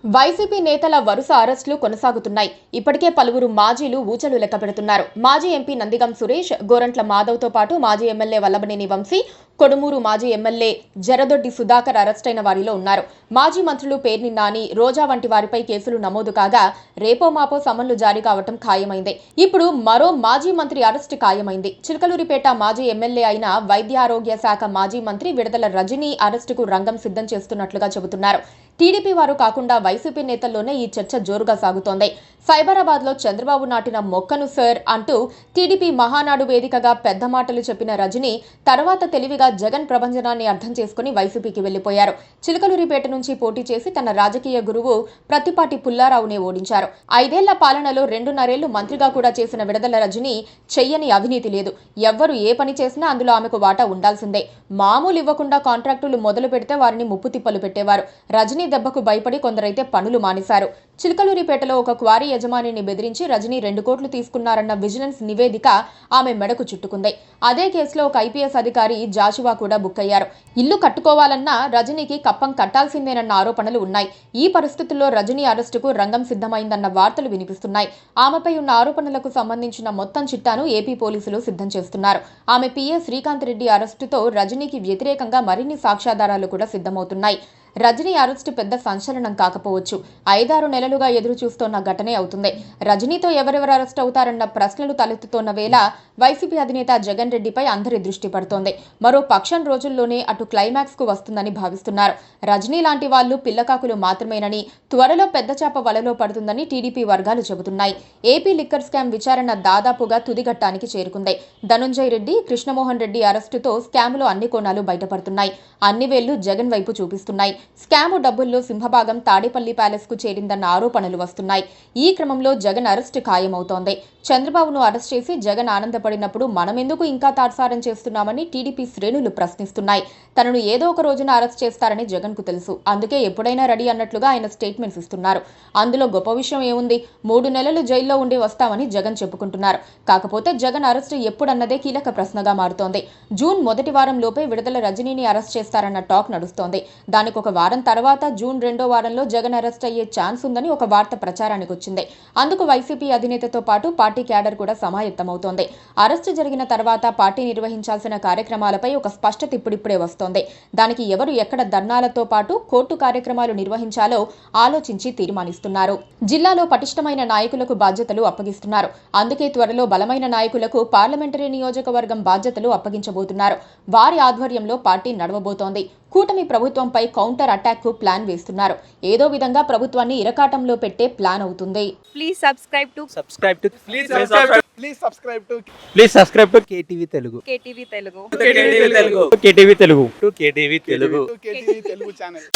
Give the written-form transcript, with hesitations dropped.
YCP నేతల వరుస అరెస్టులు కొనసాగుతున్నాయి. ఇప్పటికే పలువురు మాజీలు ఊచలు లెక్కపెడుతున్నారు. మాజీ ఎంపీ నందిగం సురేష్, గోరంట్ల మాధవ్తో పాటు మాజీ ఎమ్మెల్యే వల్లభనేని వంశీ, కొడుమూరు మాజీ ఎమ్మెల్యే జరదొడ్డి సుధాకర్ అరెస్టైన వారిలో ఉన్నారు. మాజీ మంత్రులు పేర్ని నాని, రోజా వంటి వారిపై కేసులు నమోదు కాగా రేపో మాపో సమన్లు జారీ కావటం ఖాయమైంది. ఇప్పుడు మరో మాజీ మంత్రి అరెస్టు ఖాయమైంది. చిలకలూరిపేట మాజీ ఎమ్మెల్యే అయిన వైద్యారోగ్య శాఖ మాజీ మంత్రి విడదల రజనీ అరెస్టుకు రంగం సిద్ధం చేస్తున్నట్లుగా చెబుతున్నారు. టీడీపీ వారు కాకుండా వైసీపీ నేతల్లోనే ఈ చర్చ జోరుగా సాగుతోంది. సైబరాబాద్ లో చంద్రబాబు నాటిన మొక్కను సర్ అంటూ టీడీపీ మహానాడు వేదికగా పెద్ద మాటలు చెప్పిన రజనీ తర్వాత తెలివిగా జగన్ ప్రభంజనాన్ని అర్థం చేసుకుని వైసీపీకి వెళ్లిపోయారు. చిలకలూరిపేట నుంచి పోటీ చేసి తన రాజకీయ గురువు ప్రత్తిపాటి పుల్లారావునే ఓడించారు. 5 ఏళ్ల పాలనలో 2.5 ఏళ్లు మంత్రిగా కూడా చేసిన విడదల రజనీ చెయ్యని అవినీతి లేదు. ఎవ్వరు ఏ పని చేసినా అందులో ఆమెకు వాటా ఉండాల్సిందే. మామూలు ఇవ్వకుండా కాంట్రాక్టులు మొదలు పెడితే వారిని ముప్పు తిప్పలు పెట్టేవారు. రజనీ దెబ్బకు భయపడి కొందరైతే పనులు మానేశారు. చిలకలూరిపేటలో ఒక క్వారీ యజమానిని బెదిరించి రజనీ 2 కోట్లు తీసుకున్నారన్న విజిలెన్స్ నివేదిక ఆమె మెడకు చుట్టుకుంది. అదే కేసులో ఒక ఐపీఎస్ అధికారి జాషువా కూడా బుక్ అయ్యారు. ఇల్లు కట్టుకోవాలన్నా రజనీకి కప్పం కట్టాల్సిందేనన్న ఆరోపణలు ఉన్నాయి. ఈ పరిస్థితుల్లో రజనీ అరెస్టుకు రంగం సిద్ధమైందన్న వార్తలు వినిపిస్తున్నాయి. ఆమెపై ఉన్న ఆరోపణలకు సంబంధించిన మొత్తం చిట్టాను ఏపీ పోలీసులు సిద్ధం చేస్తున్నారు. ఆమె పీఏ శ్రీకాంత్ రెడ్డి అరెస్టుతో రజనీకి వ్యతిరేకంగా మరిన్ని సాక్ష్యాధారాలు కూడా సిద్ధమవుతున్నాయి. రజనీ అరెస్టు పెద్ద సంచలనం కాకపోవచ్చు. 5-6 నెలలుగా ఎదురు చూస్తోన్న ఘటనే అవుతుంది. రజనీతో ఎవరెవరు అరెస్ట్ అవుతారన్న ప్రశ్నలు తలెత్తుతోన్న వేళ వైసీపీ అధినేత జగన్ రెడ్డిపై అందరి దృష్టి పడుతోంది. మరో పక్షం రోజుల్లోనే అటు క్లైమాక్స్ కు వస్తుందని భావిస్తున్నారు. రజనీ లాంటి వాళ్లు పిల్లకాకులు మాత్రమేనని, త్వరలో పెద్ద చేప వలలో పడుతుందని టీడీపీ వర్గాలు చెబుతున్నాయి. ఏపీ లిక్కర్ స్కామ్ విచారణ దాదాపుగా తుదిఘట్టానికి చేరుకుంది. ధనుంజయ రెడ్డి, కృష్ణమోహన్ రెడ్డి అరెస్టుతో స్కామ్లో అన్ని కోణాలు బయటపడుతున్నాయి. అన్ని వేళ్లు జగన్ వైపు చూపిస్తున్నాయి. స్కాము డబ్బుల్లో సింహభాగం తాడేపల్లి ప్యాలెస్ కు చేరిందన్న ఆరోపణలు వస్తున్నాయి. ఈ క్రమంలో జగన్ అరెస్టు ఖాయమవుతోంది. చంద్రబాబును అరెస్ట్ చేసి జగన్ ఆనందపడినప్పుడు మనమెందుకు ఇంకా తాత్సారం చేస్తున్నామని టీడీపీ శ్రేణులు ప్రశ్నిస్తున్నాయి. తనను ఏదో ఒక రోజున అరెస్ట్ చేస్తారని జగన్ కు తెలుసు. అందుకే ఎప్పుడైనా రెడీ అన్నట్లుగా ఆయన స్టేట్మెంట్స్ ఇస్తున్నారు. అందులో గొప్ప విషయం ఏముంది? 3 నెలలు జైల్లో ఉండి వస్తామని జగన్ చెప్పుకుంటున్నారు. కాకపోతే జగన్ అరెస్టు ఎప్పుడన్నదే కీలక ప్రశ్నగా మారుతోంది. జూన్ మొదటి వారం లోపే విడుదల రజనీని అరెస్ట్ చేస్తారన్న టాక్ నడుస్తోంది. దానికి ఒక వారం తర్వాత జూన్ 2వ వారంలో జగన్ అరెస్ట్ అయ్యే ఛాన్స్ ఉందని ఒక వార్త ప్రచారానికి వచ్చింది. అందుకు వైసీపీ అధినేతతో పాటు పార్టీ క్యాడర్ కూడా సమాయత్తమవుతోంది. అరెస్టు జరిగిన తర్వాత పార్టీ నిర్వహించాల్సిన కార్యక్రమాలపై ఒక స్పష్టత ఇప్పుడిప్పుడే వస్తోంది. దానికి ఎవరు ఎక్కడ ధర్నాలతో పాటు కోర్టు కార్యక్రమాలు నిర్వహించాలో ఆలోచించి తీర్మానిస్తున్నారు. జిల్లాలో పటిష్టమైన నాయకులకు బాధ్యతలు అప్పగిస్తున్నారు. అందుకే త్వరలో బలమైన నాయకులకు పార్లమెంటరీ నియోజకవర్గం బాధ్యతలు అప్పగించబోతున్నారు. వారి ఆధ్వర్యంలో పార్టీ నడవబోతోంది. కూటమి ప్రభుత్వంపై కౌంటర్ అటాక్ కు ప్లాన్ వేస్తున్నారు. ఏదో విధంగా ప్రభుత్వాన్ని ఇరకాటంలో పెట్టే ప్లాన్ అవుతుంది. Please subscribe to KTV Telugu. KTV Telugu KTV Telugu channel.